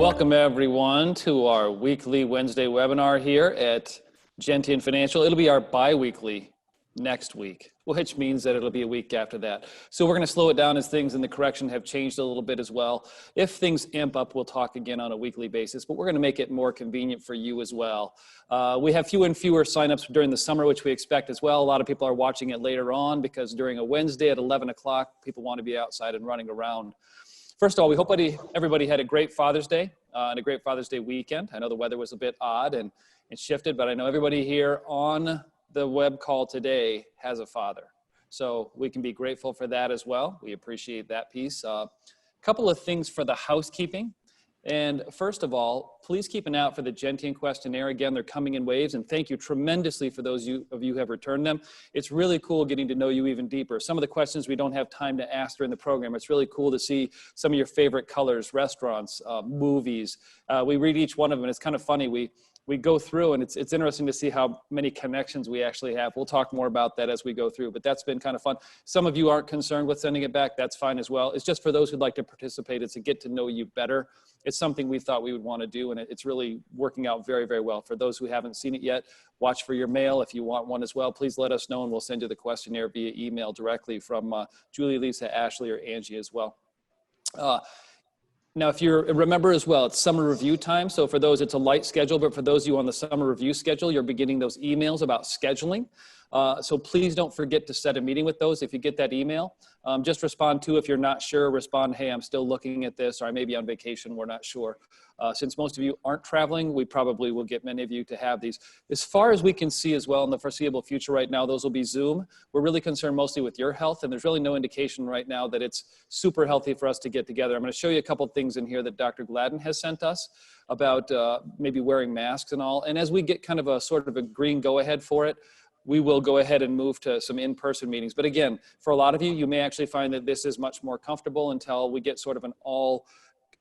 Welcome everyone to our weekly Wednesday webinar here at Gentian Financial. It'll be our bi-weekly next week, which means that it'll be a week after that. So we're going to slow it down as things in the correction have changed a little bit as well. If things amp up, we'll talk again on a weekly basis, but we're going to make it more convenient for you as well. We have fewer and fewer signups during the summer, which we expect as well. A lot of people are watching it later on because during a Wednesday at 11 o'clock, people want to be outside and running around. First of all, we hope everybody had a great Father's Day and a great Father's Day weekend. I know the weather was a bit odd and it shifted, but I know everybody here on the web call today has a father. So we can be grateful for that as well. We appreciate that piece. A couple of things for the housekeeping. And first of all, please keep an eye out for the Gentian questionnaire. Again, they're coming in waves, and thank you tremendously for those of you who have returned them. It's really cool getting to know you even deeper. Some of the questions we don't have time to ask during the program. It's really cool to see some of your favorite colors, restaurants, movies. We read each one of them, and it's kind of funny. We go through, and it's interesting to see how many connections we actually have. We'll talk more about that as we go through, but that's been kind of fun. Some of you aren't concerned with sending it back. That's fine as well. It's just for those who'd like to participate. It's to get to know you better. It's something we thought we would want to do, and it's really working out very, very well. For those who haven't seen it yet, watch for your mail. If you want one as well, please let us know, and we'll send you the questionnaire via email directly from Julie, Lisa, Ashley, or Angie as well. Now, if you remember as well, it's summer review time. So for those, it's a light schedule, but for those of you on the summer review schedule, you're beginning those emails about scheduling. So please don't forget to set a meeting with those. If you get that email, just respond to, if you're not sure, respond, hey, I'm still looking at this, or I may be on vacation, we're not sure. Since most of you aren't traveling, we probably will get many of you to have these. As far as we can see as well in the foreseeable future right now, those will be Zoom. We're really concerned mostly with your health, and there's really no indication right now that it's super healthy for us to get together. I'm going to show you a couple things in here that Dr. Gladden has sent us about maybe wearing masks and all. And as we get kind of a sort of a green go-ahead for it, we will go ahead and move to some in-person meetings. But again, for a lot of you, you may actually find that this is much more comfortable until we get sort of an all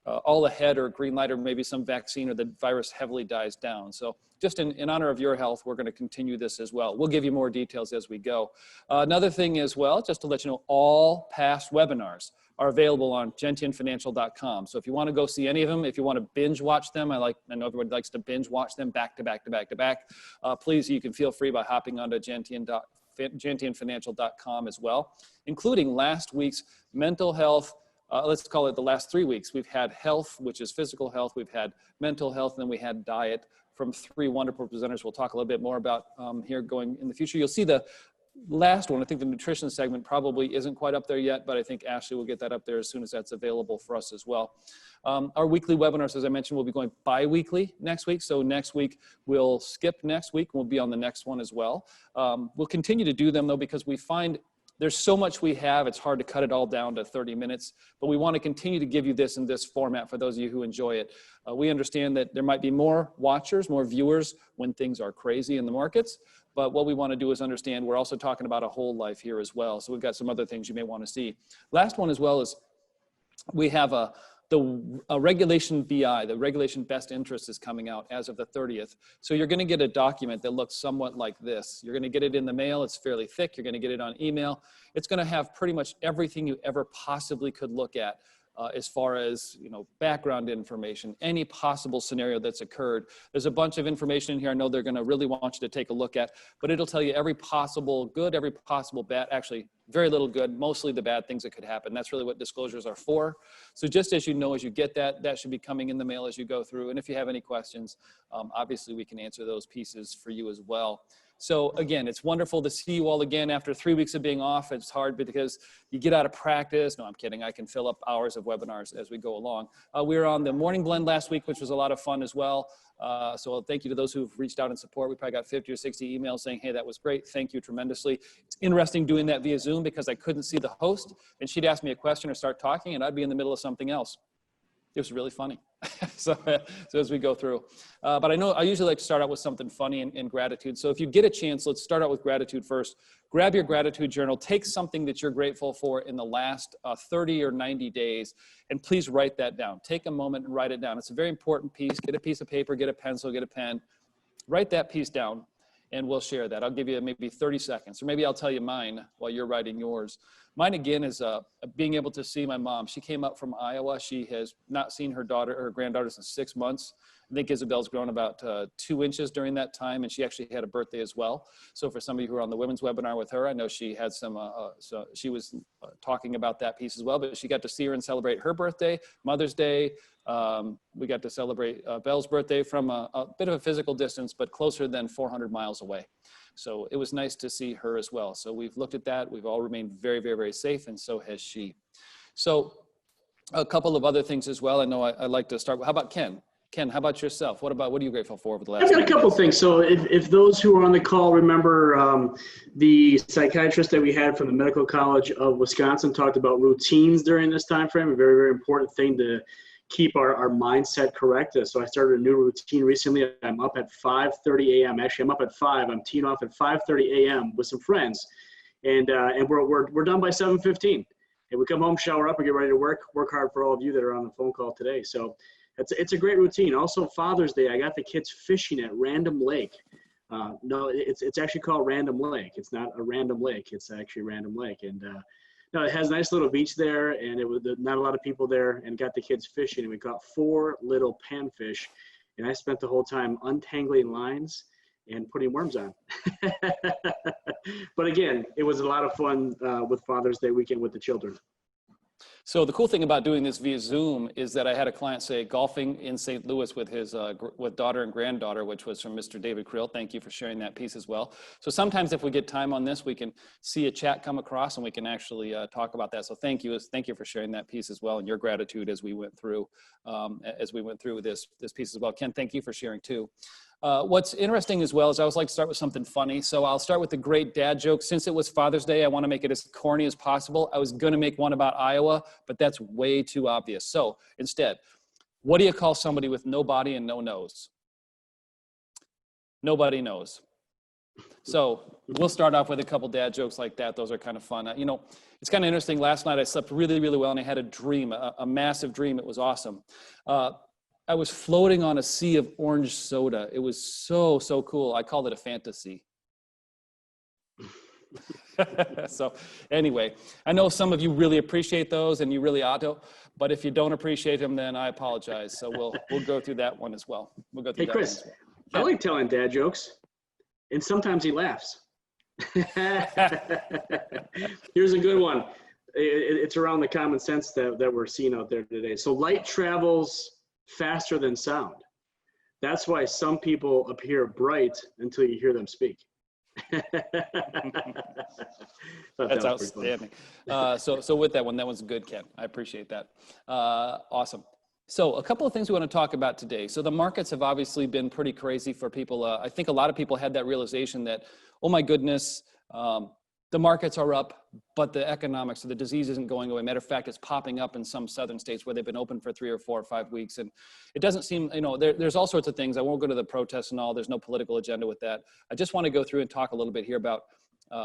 ahead or green light or maybe some vaccine or the virus heavily dies down. So just in honor of your health, we're going to continue this as well. We'll give you more details as we go. Another thing as well, just to let you know, all past webinars are available on gentianfinancial.com. So if you want to go see any of them, if you want to binge watch them, I know everybody likes to binge watch them back to back to back to back. Please, you can feel free by hopping onto gentianfinancial.com as well, including last week's mental health. Let's call it the last 3 weeks. We've had health, which is physical health. We've had mental health, and then we had diet from 3 wonderful presenters. We'll talk a little bit more about here going in the future. You'll see the last one. I think the nutrition segment probably isn't quite up there yet, but I think Ashley will get that up there as soon as that's available for us as well. Our weekly webinars, as I mentioned, will be going bi-weekly next week. So next week, we'll skip next week. We'll be on the next one as well. We'll continue to do them, though, because we find there's so much we have, it's hard to cut it all down to 30 minutes, but we want to continue to give you this in this format for those of you who enjoy it. We understand that there might be more watchers, more viewers when things are crazy in the markets, but what we want to do is understand we're also talking about a whole life here as well. So we've got some other things you may want to see. Last one as well is we have the regulation BI, the regulation best interest is coming out as of the 30th. So you're going to get a document that looks somewhat like this. You're going to get it in the mail. It's fairly thick. You're going to get it on email. It's going to have pretty much everything you ever possibly could look at as far as, background information, any possible scenario that's occurred. There's a bunch of information in here I know they're going to really want you to take a look at, but it'll tell you every possible good, every possible bad, actually very little good, mostly the bad things that could happen. That's really what disclosures are for. So just as you know, as you get that should be coming in the mail as you go through. And if you have any questions, obviously we can answer those pieces for you as well. So again, it's wonderful to see you all again after 3 weeks of being off. It's hard because you get out of practice. No, I'm kidding. I can fill up hours of webinars as we go along. We were on the morning blend last week, which was a lot of fun as well. So thank you to those who've reached out in support. We probably got 50 or 60 emails saying, hey, that was great. Thank you tremendously. It's interesting doing that via Zoom because I couldn't see the host and she'd ask me a question or start talking and I'd be in the middle of something else. It was really funny. so as we go through. But I know I usually like to start out with something funny and gratitude. So if you get a chance, let's start out with gratitude first. Grab your gratitude journal. Take something that you're grateful for in the last 30 or 90 days, and please write that down. Take a moment and write it down. It's a very important piece. Get a piece of paper, get a pencil, get a pen. Write that piece down, and we'll share that. I'll give you maybe 30 seconds, or maybe I'll tell you mine while you're writing yours. Mine again is being able to see my mom. She came up from Iowa. She has not seen her granddaughters in 6 months. I think Isabel's grown about 2 inches during that time, and she actually had a birthday as well. So for some of you who are on the women's webinar with her, I know she had some, so she was talking about that piece as well, but she got to see her and celebrate her birthday, Mother's Day. We got to celebrate Belle's birthday from a bit of a physical distance, but closer than 400 miles away. So it was nice to see her as well. So we've looked at that. We've all remained very, very, very safe, and so has she. So a couple of other things as well. I know I like to start with, how about Ken? Ken, how about yourself? What are you grateful for over the last? I've got a couple things. So if those who are on the call remember the psychiatrist that we had from the Medical College of Wisconsin talked about routines during this time frame, a very, very important thing to keep our mindset correct. So I started a new routine recently. I'm up at 5:30 a.m. Actually, I'm up at 5. I'm teeing off at 5:30 a.m. with some friends, and we're done by 7:15. And we come home, shower up, and get ready to work hard for all of you that are on the phone call today. So it's a great routine. Also, Father's Day, I got the kids fishing at Random Lake. No, it's actually called Random Lake. It's not a random lake. It's actually Random Lake. And no, it has a nice little beach there, and it was not a lot of people there, and got the kids fishing. And we caught 4 little panfish, and I spent the whole time untangling lines and putting worms on. But again, it was a lot of fun with Father's Day weekend with the children. So the cool thing about doing this via Zoom is that I had a client say golfing in St. Louis with his with daughter and granddaughter, which was from Mr. David Krill. Thank you for sharing that piece as well. So sometimes if we get time on this, we can see a chat come across and we can actually talk about that. So thank you for sharing that piece as well, and your gratitude as we went through this piece as well. Ken, thank you for sharing too. What's interesting as well is I always like to start with something funny. So I'll start with the great dad joke. Since it was Father's Day, I want to make it as corny as possible. I was going to make one about Iowa, but that's way too obvious. So instead, what do you call somebody with no body and no nose? Nobody knows. So we'll start off with a couple dad jokes like that. Those are kind of fun. You know, it's kind of interesting. Last night I slept really, really well, and I had a dream, a massive dream. It was awesome. I was floating on a sea of orange soda. It was so, so cool. I called it a fantasy. So anyway, I know some of you really appreciate those, and you really ought to, but if you don't appreciate them, then I apologize. So we'll go through that one as well. We'll go through that Chris, one as well. I like telling dad jokes, and sometimes he laughs. Here's a good one. It's around the common sense that we're seeing out there today. So light travels faster than sound. That's why some people appear bright until you hear them speak. That's outstanding. So with that one's good, Ken. I appreciate that. Awesome. So a couple of things we want to talk about today. So the markets have obviously been pretty crazy for people. I think a lot of people had that realization that, oh my goodness, the markets are up, but the economics of the disease isn't going away. Matter of fact, it's popping up in some southern states where they've been open for 3 or 4 or 5 weeks. And it doesn't seem, you know, there's all sorts of things. I won't go to the protests and all. There's no political agenda with that. I just want to go through and talk a little bit here about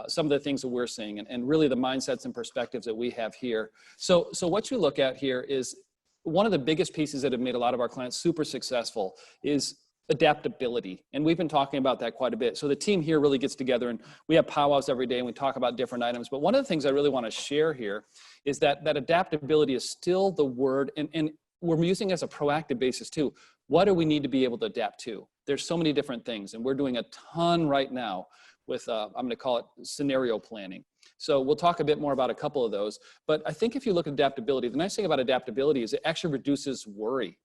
some of the things that we're seeing and really the mindsets and perspectives that we have here. So what you look at here is one of the biggest pieces that have made a lot of our clients super successful is adaptability. And we've been talking about that quite a bit. So the team here really gets together and we have powwows every day and we talk about different items. But one of the things I really want to share here is that adaptability is still the word, and we're using it as a proactive basis too. What do we need to be able to adapt to? There's so many different things, and we're doing a ton right now with, I'm going to call it scenario planning. So we'll talk a bit more about a couple of those. But I think if you look at adaptability, the nice thing about adaptability is it actually reduces worry.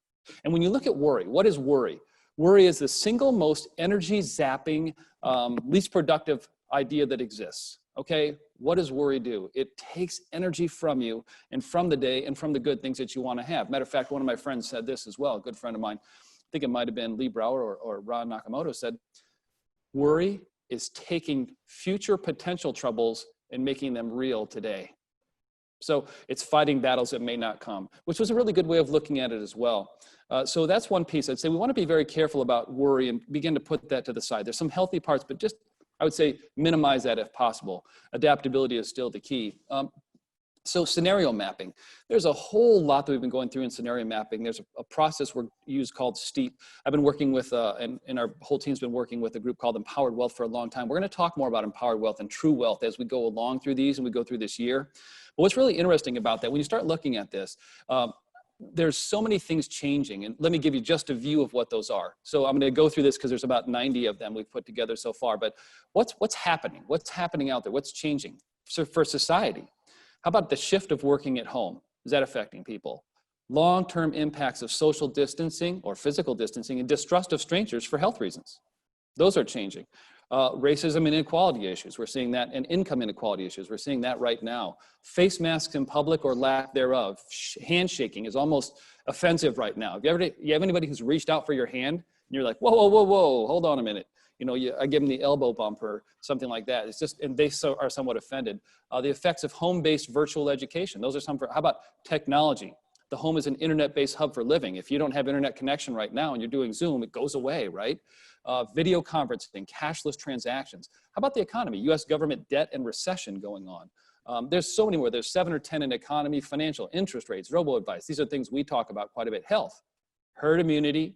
And when you look at worry, what is worry? Worry is the single most energy zapping, least productive idea that exists. Okay, what does worry do? It takes energy from you and from the day and from the good things that you want to have. Matter of fact, one of my friends said this as well, a good friend of mine, I think it might have been Lee Brower or Ron Nakamoto, said, worry is taking future potential troubles and making them real today. So it's fighting battles that may not come, which was a really good way of looking at it as well. So that's one piece. I'd say we want to be very careful about worry and begin to put that to the side. There's some healthy parts, but just, I would say, minimize that if possible. Adaptability is still the key. So scenario mapping, there's a whole lot that we've been going through in scenario mapping. There's a process we use called STEEP. I've been working with, and our whole team's been working with a group called Empowered Wealth for a long time. We're going to talk more about empowered wealth and true wealth as we go along through these and we go through this year. But what's really interesting about that, when you start looking at this, there's so many things changing, and let me give you just a view of what those are. So I'm going to go through this because there's about 90 of them we've put together so far, but what's happening? What's happening out there? What's changing? So for society, how about the shift of working at home? Is that affecting people? Long-term impacts of social distancing or physical distancing and distrust of strangers for health reasons. Those are changing. Racism and inequality issues, we're seeing that, and income inequality issues, we're seeing that right now. Face masks in public or lack thereof. Handshaking is almost offensive right now. You have anybody who's reached out for your hand, and you're like, whoa, whoa, whoa, whoa, hold on a minute. You know, I give them the elbow bump or something like that. It's just, and they are somewhat offended. The effects of home-based virtual education. Those are some, how about technology? The home is an internet-based hub for living. If you don't have internet connection right now and you're doing Zoom, it goes away, right? Video conferencing, cashless transactions. How about the economy? US government debt and recession going on. There's so many more. There's 7 or 10 in economy, financial, interest rates, robo-advice. These are things we talk about quite a bit. Health, herd immunity,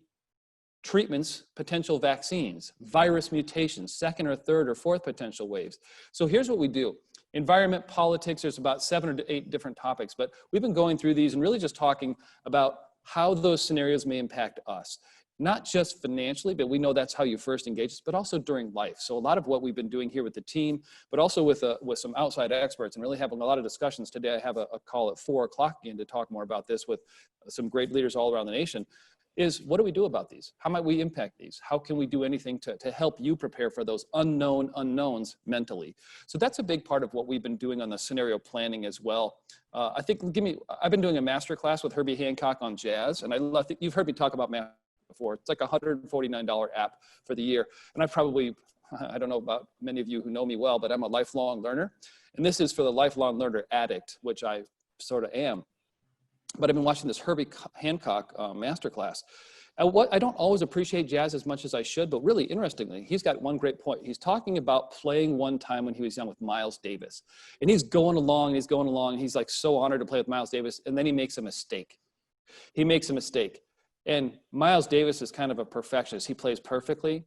treatments, potential vaccines, virus mutations, 2nd or 3rd or 4th potential waves. So here's what we do. Environment, politics, there's about 7 or 8 different topics, but we've been going through these and really just talking about how those scenarios may impact us. Not just financially, but we know that's how you first engage us, but also during life. So a lot of what we've been doing here with the team, but also with some outside experts and really having a lot of discussions today. I have a call at 4 o'clock again to talk more about this with some great leaders all around the nation. Is what do we do about these? How might we impact these? How can we do anything to help you prepare for those unknown unknowns mentally? So that's a big part of what we've been doing on the scenario planning as well. I think, I've been doing a master class with Herbie Hancock on jazz, and I think you've heard me talk about math before. It's like a $149 app for the year. And I don't know about many of you who know me well, but I'm a lifelong learner. And this is for the lifelong learner addict, which I sort of am. But I've been watching this Herbie Hancock masterclass. I don't always appreciate jazz as much as I should, but really interestingly, he's got one great point. He's talking about playing one time when he was young with Miles Davis. And he's going along, and he's like so honored to play with Miles Davis, and then he makes a mistake. And Miles Davis is kind of a perfectionist. He plays perfectly.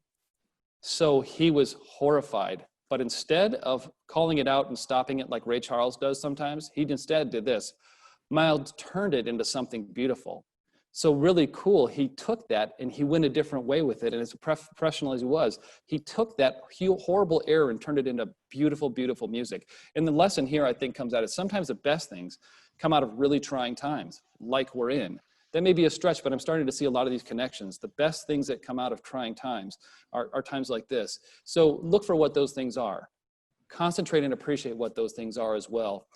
So he was horrified. But instead of calling it out and stopping it like Ray Charles does sometimes, he instead did this. Miles turned it into something beautiful. So really cool, he took that and he went a different way with it. And as professional as he was, he took that horrible error and turned it into beautiful, beautiful music. And the lesson here, I think, comes out is sometimes the best things come out of really trying times, like we're in. That may be a stretch, but I'm starting to see a lot of these connections. The best things that come out of trying times are times like this. So look for what those things are. Concentrate and appreciate what those things are as well.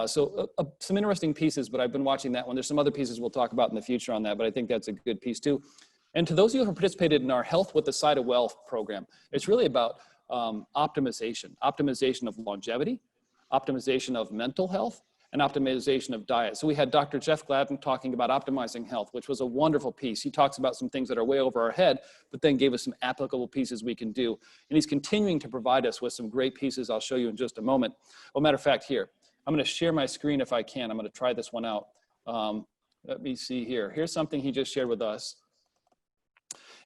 Some interesting pieces, but I've been watching that one. There's some other pieces we'll talk about in the future on that, but I think that's a good piece too. And to those of you who participated in our Health with the Side of Wealth program, it's really about optimization of longevity, optimization of mental health, and optimization of diet. So we had Dr. Jeff Gladden talking about optimizing health, which was a wonderful piece. He talks about some things that are way over our head, but then gave us some applicable pieces we can do. And he's continuing to provide us with some great pieces I'll show you in just a moment. Well, matter of fact, here, I'm gonna share my screen if I can. I'm gonna try this one out. Let me see here. Here's something he just shared with us.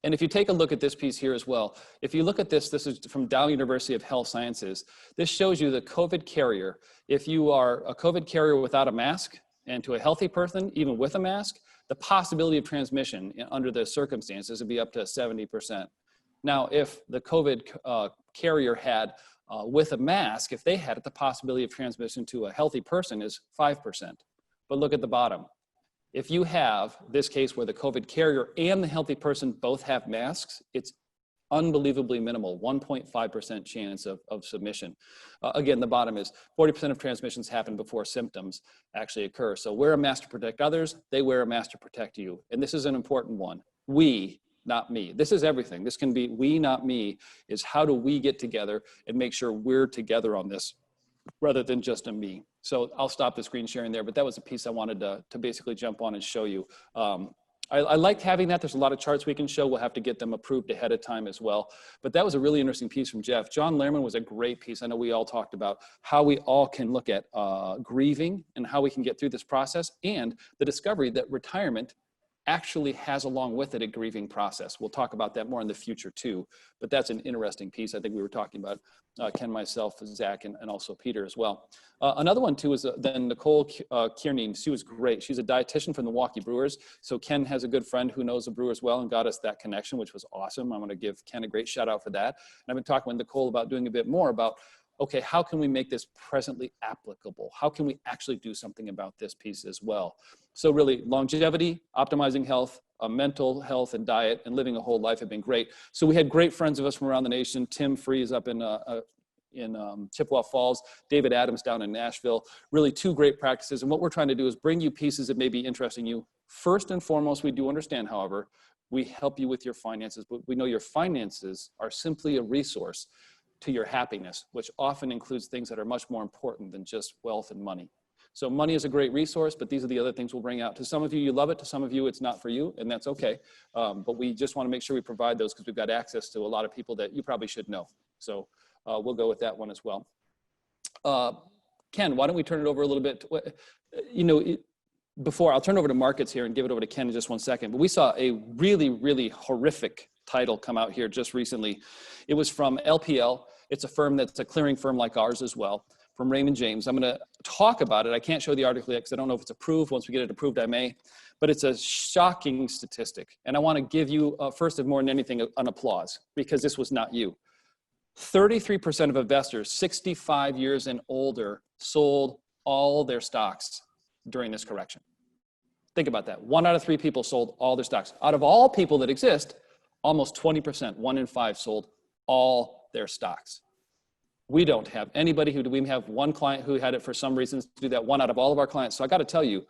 And if you take a look at this piece here as well, if you look at this is from Dow University of Health Sciences. This shows you the COVID carrier. If you are a COVID carrier without a mask, and to a healthy person, even with a mask, the possibility of transmission under the circumstances would be up to 70%. Now, if the COVID carrier had with a mask, if they had it, the possibility of transmission to a healthy person is 5%. But look at the bottom. If you have this case where the COVID carrier and the healthy person both have masks, it's unbelievably minimal, 1.5% chance of submission. Again, the bottom is 40% of transmissions happen before symptoms actually occur. So wear a mask to protect others, they wear a mask to protect you. And this is an important one. We, not me. This is everything. This can be we, not me, is how do we get together and make sure we're together on this rather than just a me. So I'll stop the screen sharing there, but that was a piece I wanted to basically jump on and show you. I liked having that. There's a lot of charts we can show. We'll have to get them approved ahead of time as well. But that was a really interesting piece from Jeff. John Lehrman was a great piece. I know we all talked about how we all can look at grieving and how we can get through this process, and the discovery that retirement actually has along with it a grieving process. We'll talk about that more in the future too, but that's an interesting piece. I think we were talking about Ken, myself, Zach, and also Peter as well. Another one too is then Nicole Kiernan. She was great. She's a dietitian from the Milwaukee Brewers. So Ken has a good friend who knows the Brewers well and got us that connection, which was awesome. I'm going to give Ken a great shout out for that. And I've been talking with Nicole about doing a bit more about, okay, how can we make this presently applicable? How can we actually do something about this piece as well? So really, longevity, optimizing health, mental health and diet, and living a whole life have been great. So we had great friends of us from around the nation. Tim Freeze up in Chippewa Falls, David Adams down in Nashville. Really two great practices. And what we're trying to do is bring you pieces that may be interesting you. First and foremost, we do understand, however, we help you with your finances, but we know your finances are simply a resource to your happiness, which often includes things that are much more important than just wealth and money. So money is a great resource, but these are the other things we'll bring out. To some of you, you love it. To some of you, it's not for you, and that's okay. But we just want to make sure we provide those because we've got access to a lot of people that you probably should know. So we'll go with that one as well. Ken, why don't we turn it over a little bit? Before I'll turn it over to markets here and give it over to Ken in just 1 second. But we saw a really, really horrific title come out here just recently. It was from LPL. It's a firm that's a clearing firm like ours as well, from Raymond James. I'm going to talk about it. I can't show the article yet because I don't know if it's approved. Once we get it approved, I may. But it's a shocking statistic. And I want to give you, first of more than anything, an applause, because this was not you. 33% of investors 65 years and older sold all their stocks during this correction. Think about that. 1 out of 3 people sold all their stocks. Out of all people that exist, almost 20%, 1 in 5 sold all their stocks. We don't have anybody who, we have one client who had it for some reasons to do that, 1 out of all of our clients. So I got to tell you,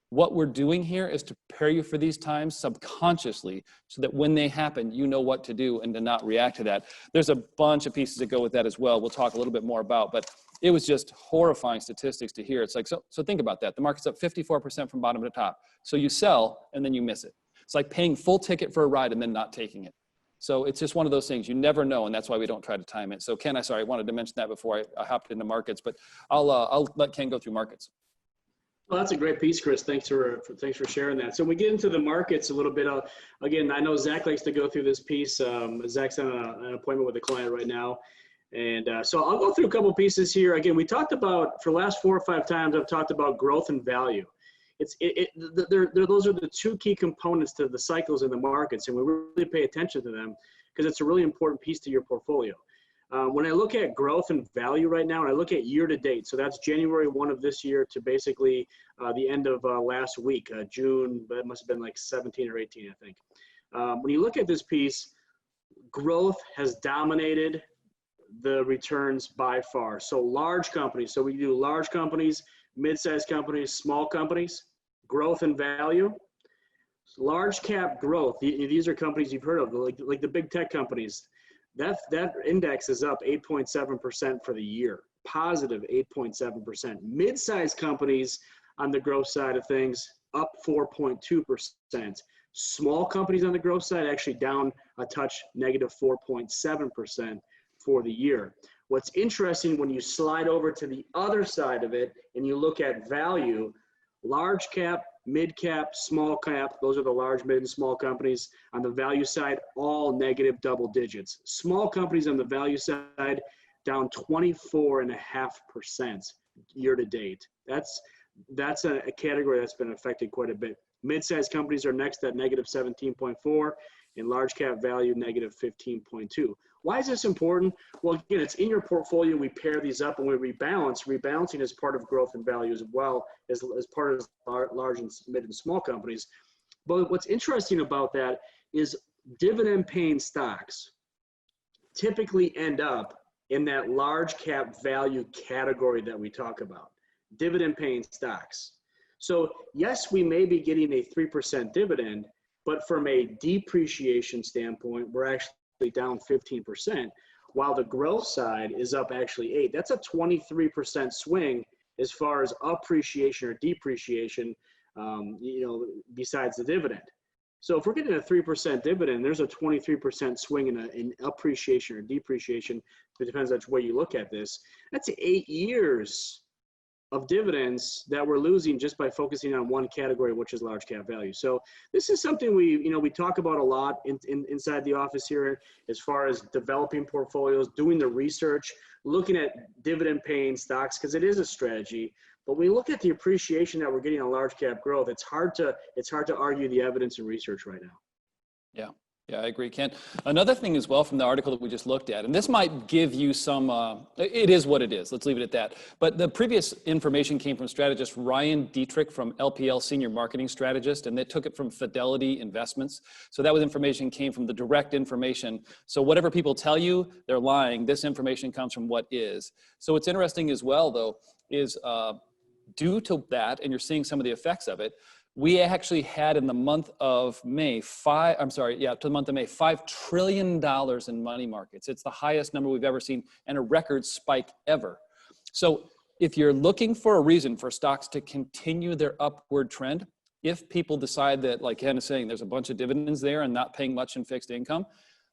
what we're doing here is to prepare you for these times subconsciously so that when they happen, you know what to do and to not react to that. There's a bunch of pieces that go with that as well. We'll talk a little bit more about, but it was just horrifying statistics to hear. It's like, so think about that. The market's up 54% from bottom to top. So you sell and then you miss it. It's like paying full ticket for a ride and then not taking it. So it's just one of those things you never know, and that's why we don't try to time it. So Ken, I wanted to mention that before I hopped into markets, but I'll let Ken go through markets. Well, that's a great piece, Chris. Thanks for sharing that. So we get into the markets a little bit. Again, I know Zach likes to go through this piece. Zach's on an appointment with a client right now. And so I'll go through a couple pieces here. Again, we talked about, for the last 4 or 5 times, I've talked about growth and value. Those are the 2 key components to the cycles in the markets, and we really pay attention to them because it's a really important piece to your portfolio. When I look at growth and value right now, and I look at year to date, so that's January 1 of this year to basically the end of last week, June, but it must have been like 17 or 18, I think. When you look at this piece, growth has dominated the returns by far. So large companies, so we do large companies, mid-sized companies, small companies, growth and value. Large cap growth, these are companies you've heard of, like the big tech companies. That index is up 8.7% for the year, positive 8.7%. Mid-sized companies on the growth side of things, up 4.2%. Small companies on the growth side actually down a touch, negative 4.7% for the year. What's interesting when you slide over to the other side of it and you look at value, large cap, mid cap, small cap, those are the large, mid, and small companies. On the value side, all negative double digits. Small companies on the value side, down 24.5% year to date. That's a category that's been affected quite a bit. Mid-sized companies are next at negative 17.4, and large cap value negative 15.2. Why is this important? Well, again, it's in your portfolio. We pair these up and we rebalance. Rebalancing is part of growth and value as well as part of large and mid and small companies. But what's interesting about that is dividend paying stocks typically end up in that large cap value category that we talk about, dividend paying stocks. So yes, we may be getting a 3% dividend, but from a depreciation standpoint, we're actually down 15%, while the growth side is up actually 8%. That's a 23% swing as far as appreciation or depreciation, besides the dividend. So if we're getting a 3% dividend, there's a 23% swing in appreciation or depreciation. It depends on which way you look at this. That's 8 years of dividends that we're losing just by focusing on one category, which is large cap value. So this is something we talk about a lot inside the office here, as far as developing portfolios, doing the research, looking at dividend paying stocks, because it is a strategy. But when we look at the appreciation that we're getting on large cap growth, it's hard to argue the evidence and research right now. Yeah, I agree, Ken. Another thing as well from the article that we just looked at, and this might give you some, it is what it is, let's leave it at that. But the previous information came from strategist Ryan Dietrich from LPL Senior Marketing Strategist, and they took it from Fidelity Investments. So that was information came from the direct information. So whatever people tell you, they're lying. This information comes from what is. So what's interesting as well, though, is due to that, and you're seeing some of the effects of it, we actually had in the month of May, $5 trillion in money markets. It's the highest number we've ever seen and a record spike ever. So if you're looking for a reason for stocks to continue their upward trend, if people decide that, like Ken is saying, there's a bunch of dividends there and not paying much in fixed income,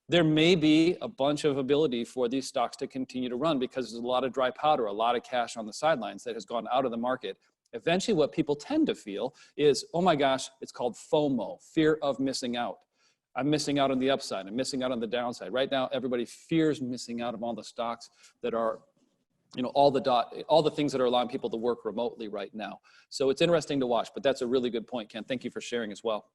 there may be a bunch of ability for these stocks to continue to run because there's a lot of dry powder, a lot of cash on the sidelines that has gone out of the market. Eventually, what people tend to feel is, oh my gosh, it's called FOMO, fear of missing out. I'm missing out on the upside. I'm missing out on the downside. Right now, everybody fears missing out of all the stocks that are, all the things that are allowing people to work remotely right now. So it's interesting to watch, but that's a really good point, Ken. Thank you for sharing as well.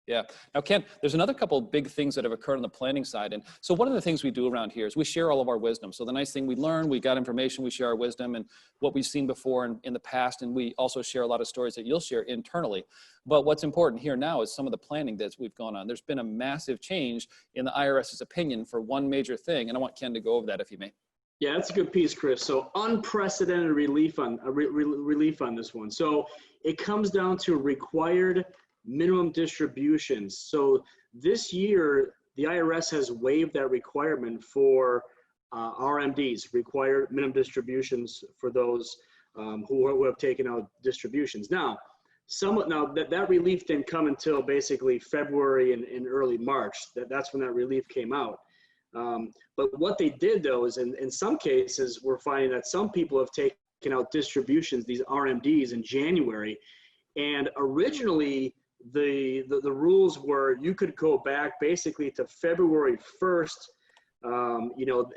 Yeah. Now, Ken, there's another couple of big things that have occurred on the planning side. And so one of the things we do around here is we share all of our wisdom. So the nice thing, we learn, we got information, we share our wisdom and what we've seen before in the past. And we also share a lot of stories that you'll share internally. But what's important here now is some of the planning that we've gone on. There's been a massive change in the IRS's opinion for one major thing. And I want Ken to go over that if you may. Yeah, that's a good piece, Chris. So unprecedented relief on this one. So it comes down to required minimum distributions. So this year, the IRS has waived that requirement for RMDs, required minimum distributions for those who have taken out distributions. Now, that relief didn't come until basically February and early March. That's when that relief came out. But what they did, though, is in some cases, we're finding that some people have taken out distributions, these RMDs, in January. And originally, the rules were you could go back basically to February 1st.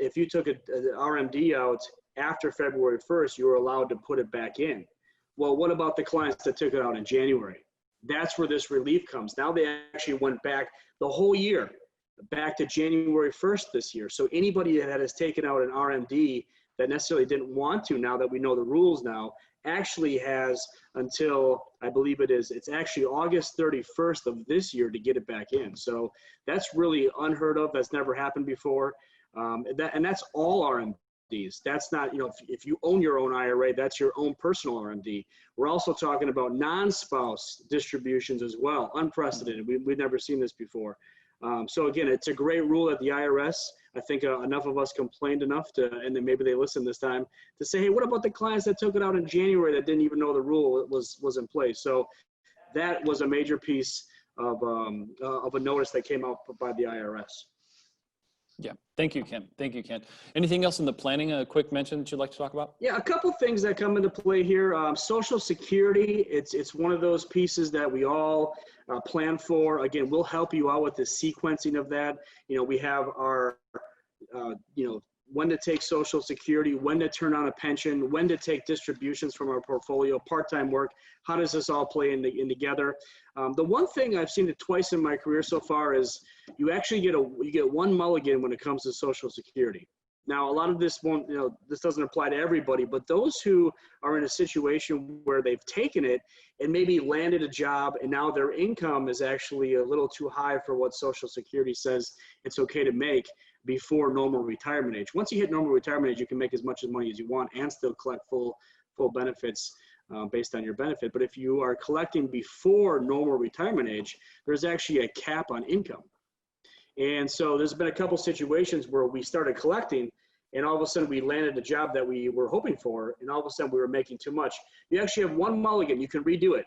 If you took an RMD out after February 1st, you were allowed to put it back in. Well, what about the clients that took it out in January? That's where this relief comes. Now they actually went back the whole year, back to January 1st this year. So anybody that has taken out an RMD that necessarily didn't want to, now that we know the rules now, actually has until, I believe it's actually August 31st of this year to get it back in. So that's really unheard of. That's never happened before. And that's all RMDs. That's not, if you own your own IRA, that's your own personal RMD. We're also talking about non-spouse distributions as well. Unprecedented. We've never seen this before. So again, it's a great rule at the IRS. I think enough of us complained enough and then maybe they listened this time to say, hey, what about the clients that took it out in January that didn't even know the rule was in place? So that was a major piece of a notice that came out by the IRS. Yeah. Thank you, Ken. Thank you, Ken. Anything else in the planning, a quick mention that you'd like to talk about? Yeah, a couple things that come into play here. Social Security, it's one of those pieces that we all plan for. Again, we'll help you out with the sequencing of that. We have our, when to take Social Security, when to turn on a pension, when to take distributions from our portfolio, part-time work. How does this all play in together? The one thing I've seen it twice in my career so far is you actually get one mulligan when it comes to Social Security. Now, a lot of this this doesn't apply to everybody, but those who are in a situation where they've taken it and maybe landed a job and now their income is actually a little too high for what Social Security says it's okay to make before normal retirement age. Once you hit normal retirement age, you can make as much money as you want and still collect full benefits based on your benefit. But if you are collecting before normal retirement age, there's actually a cap on income. And so there's been a couple situations where we started collecting and all of a sudden we landed a job that we were hoping for and all of a sudden we were making too much. You actually have one mulligan. You can redo it.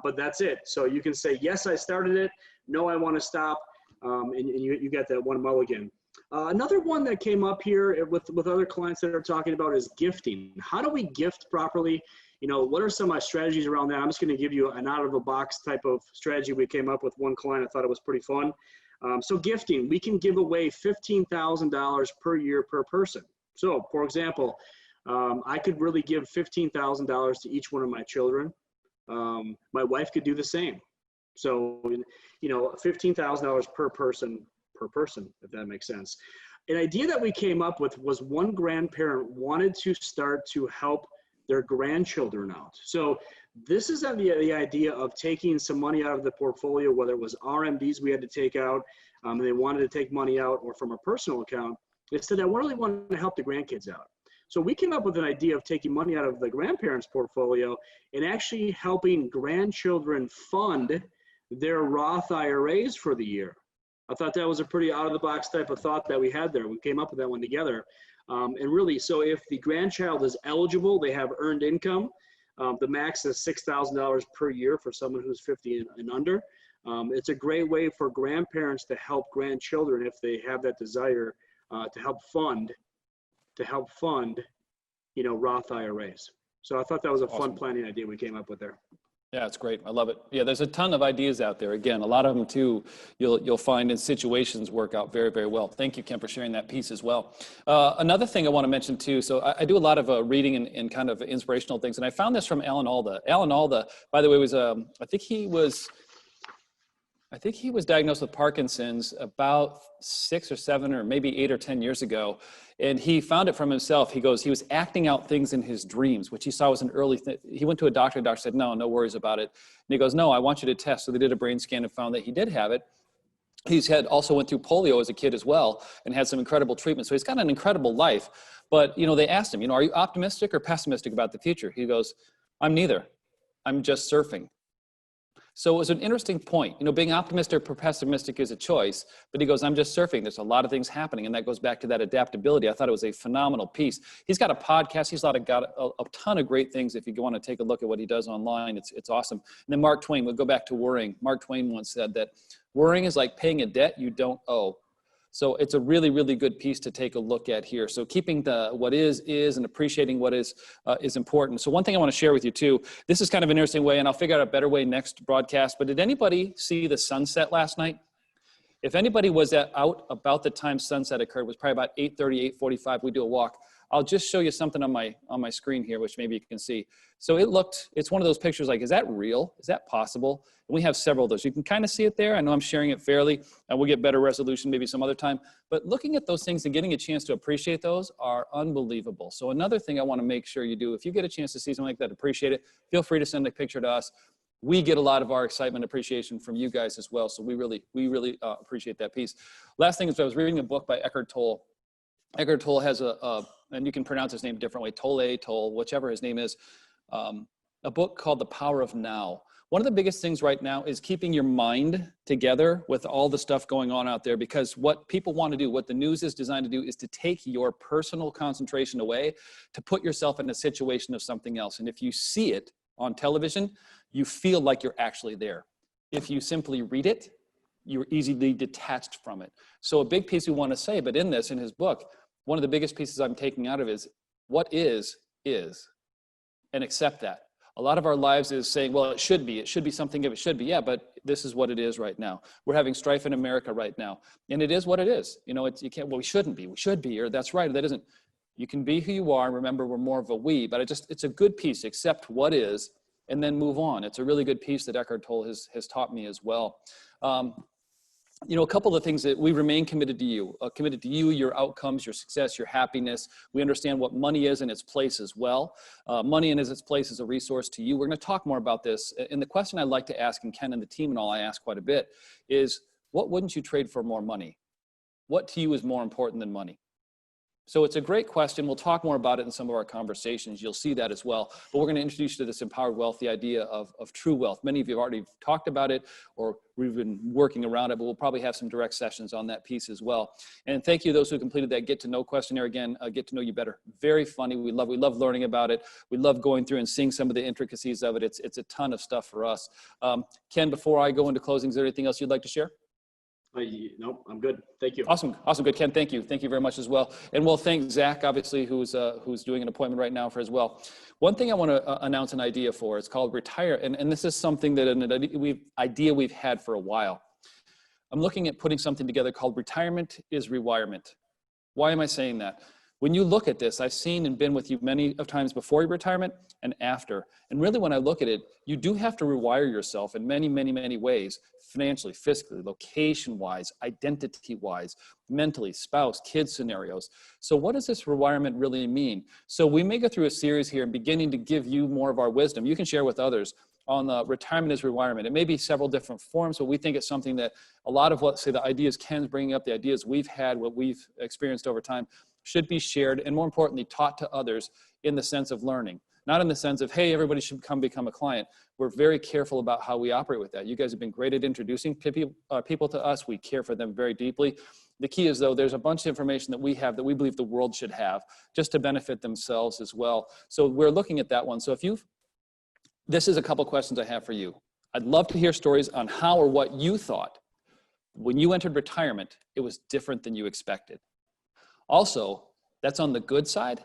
but that's it. So you can say, yes, I started it. No, I want to stop. And you got that one mulligan. Another one that came up here with other clients that are talking about is gifting. How do we gift properly? What are some of my strategies around that? I'm just going to give you an out-of-the-box type of strategy we came up with one client. I thought it was pretty fun. So gifting, we can give away $15,000 per year per person. So, for example, I could really give $15,000 to each one of my children. My wife could do the same. So, $15,000 per person, if that makes sense. An idea that we came up with was one grandparent wanted to start to help their grandchildren out. So this is the idea of taking some money out of the portfolio, whether it was RMDs we had to take out, and they wanted to take money out, or from a personal account. They said, I really want to help the grandkids out. So we came up with an idea of taking money out of the grandparents' portfolio and actually helping grandchildren fund their Roth IRAs for the year. I thought that was a pretty out-of-the-box type of thought that we had there. We came up with that one together. And really, so if the grandchild is eligible, they have earned income. The max is $6,000 per year for someone who's 50 and under. It's a great way for grandparents to help grandchildren if they have that desire to help fund, Roth IRAs. So I thought that was a fun planning idea we came up with there. Yeah, it's great. I love it. Yeah, there's a ton of ideas out there. Again, a lot of them too, you'll find in situations work out very, very well. Thank you, Ken, for sharing that piece as well. Another thing I want to mention too, so I do a lot of reading and kind of inspirational things, and I found this from Alan Alda. Alan Alda, by the way, was I think he was diagnosed with Parkinson's about 6 or 7 or maybe 8 or 10 years ago. And he found it from himself. He goes, he was acting out things in his dreams, which he saw was an early thing. He went to a doctor. The doctor said, no worries about it. And he goes, no, I want you to test. So they did a brain scan and found that he did have it. Also went through polio as a kid as well and had some incredible treatment. So he's got an incredible life. But, they asked him, are you optimistic or pessimistic about the future? He goes, I'm neither. I'm just surfing. So it was an interesting point. Being optimistic or pessimistic is a choice, but he goes, I'm just surfing. There's a lot of things happening, and that goes back to that adaptability. I thought it was a phenomenal piece. He's got a podcast. He's got a ton of great things. If you want to take a look at what he does online, it's awesome. And then Mark Twain, we'll go back to worrying. Mark Twain once said that worrying is like paying a debt you don't owe. So it's a really, really good piece to take a look at here. So keeping what is and appreciating what is important. So one thing I want to share with you too, this is kind of an interesting way, and I'll figure out a better way next broadcast, but did anybody see the sunset last night? If anybody was out about the time sunset occurred, it was probably about 8:30, 8:45, we do a walk. I'll just show you something on my screen here, which maybe you can see. So it's one of those pictures like, is that real? Is that possible? And we have several of those. You can kind of see it there. I know I'm sharing it fairly, and we'll get better resolution maybe some other time. But looking at those things and getting a chance to appreciate those are unbelievable. So another thing I want to make sure you do, if you get a chance to see something like that, appreciate it, feel free to send a picture to us. We get a lot of our excitement, appreciation from you guys as well. So we really appreciate that piece. Last thing is I was reading a book by Eckhart Tolle. Eckhart Tolle has and you can pronounce his name a different way, Tolle, whichever his name is, a book called The Power of Now. One of the biggest things right now is keeping your mind together with all the stuff going on out there, because what people want to do, what the news is designed to do, is to take your personal concentration away, to put yourself in a situation of something else. And if you see it on television, you feel like you're actually there. If you simply read it, you're easily detached from it. So a big piece we want to say, but in his book, one of the biggest pieces I'm taking out of is what is, and accept that. A lot of our lives is saying, well, it should be something if it should be. Yeah, but this is what it is right now. We're having strife in America right now. And it is what it is. You can't, well, we shouldn't be, we should be, or that's right, or that isn't. You can be who you are. Remember, we're more of a we, but it's a good piece. Accept what is, and then move on. It's a really good piece that Eckhart Tolle has taught me as well. A couple of things that we remain committed to you, your outcomes, your success, your happiness. We understand what money is in its place as well. Money in its place is a resource to you. We're going to talk more about this. And the question I'd like to ask, and Ken and the team and all I ask quite a bit, is what wouldn't you trade for more money? What to you is more important than money? So it's a great question. We'll talk more about it in some of our conversations. You'll see that as well. But we're going to introduce you to this empowered wealth, the idea of true wealth. Many of you have already talked about it, or we've been working around it, but we'll probably have some direct sessions on that piece as well. And thank you, those who completed that get to know questionnaire. Again, get to know you better. Very funny. We love learning about it. We love going through and seeing some of the intricacies of it. It's a ton of stuff for us. Ken, before I go into closing, is there anything else you'd like to share? Nope, I'm good. Thank you. Awesome, good, Ken. Thank you very much as well. And we'll thank Zach, obviously, who's doing an appointment right now for as well. One thing I want to announce an idea for. It's called Retire, and this is something that an idea we've had for a while. I'm looking at putting something together called Retirement is Rewirement. Why am I saying that? When you look at this, I've seen and been with you many of times before your retirement and after. And really, when I look at it, you do have to rewire yourself in many, many, many ways, financially, physically, location-wise, identity-wise, mentally, spouse, kid scenarios. So what does this rewirement really mean? So we may go through a series here and beginning to give you more of our wisdom. You can share with others on the retirement is rewirement. It may be several different forms, but we think it's something that a lot of the ideas Ken's bringing up, the ideas we've had, what we've experienced over time, should be shared and, more importantly, taught to others in the sense of learning, not in the sense of, hey, everybody should come become a client. We're very careful about how we operate with that. You guys have been great at introducing people to us. We care for them very deeply. The key is, though, there's a bunch of information that we have that we believe the world should have just to benefit themselves as well. So we're looking at that one. So this is a couple questions I have for you. I'd love to hear stories on how or what you thought when you entered retirement, it was different than you expected. Also, that's on the good side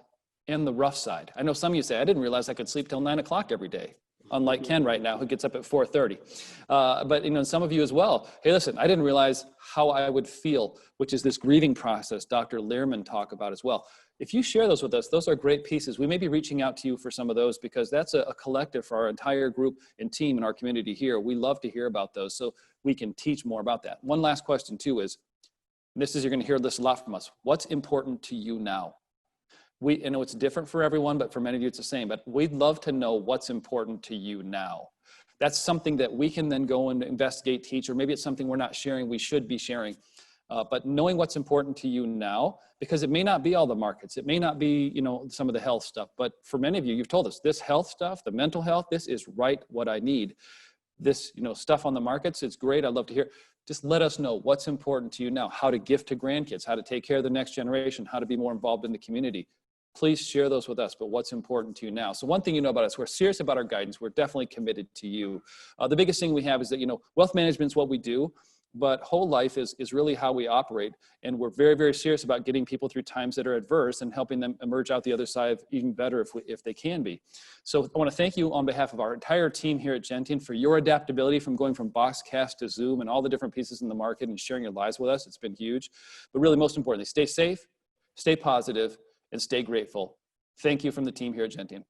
and the rough side. I know some of you say, I didn't realize I could sleep till 9 o'clock every day, unlike Ken right now, who gets up at 4:30. But some of you as well, hey, listen, I didn't realize how I would feel, which is this grieving process Dr. Lehrman talked about as well. If you share those with us, those are great pieces. We may be reaching out to you for some of those because that's a collective for our entire group and team in our community here. We love to hear about those so we can teach more about that. One last question too is, you're going to hear this a lot from us. What's important to you now? I know it's different for everyone, but for many of you it's the same. But we'd love to know what's important to you now. That's something that we can then go and investigate, teach, or maybe it's something we're not sharing, we should be sharing. But knowing what's important to you now, because it may not be all the markets. It may not be, some of the health stuff. But for many of you, you've told us this health stuff, the mental health, this is right what I need. This, stuff on the markets, it's great. I'd love to hear. Just let us know what's important to you now, how to gift to grandkids, how to take care of the next generation, how to be more involved in the community. Please share those with us, but what's important to you now. So one thing you know about us, we're serious about our guidance. We're definitely committed to you. The biggest thing we have is that, wealth management is what we do, but whole life is really how we operate. And we're very, very serious about getting people through times that are adverse and helping them emerge out the other side even better if they can be. So I want to thank you on behalf of our entire team here at Gentian for your adaptability from going from Boxcast to Zoom and all the different pieces in the market and sharing your lives with us. It's been huge. But really, most importantly, stay safe, stay positive, and stay grateful. Thank you from the team here at Gentian.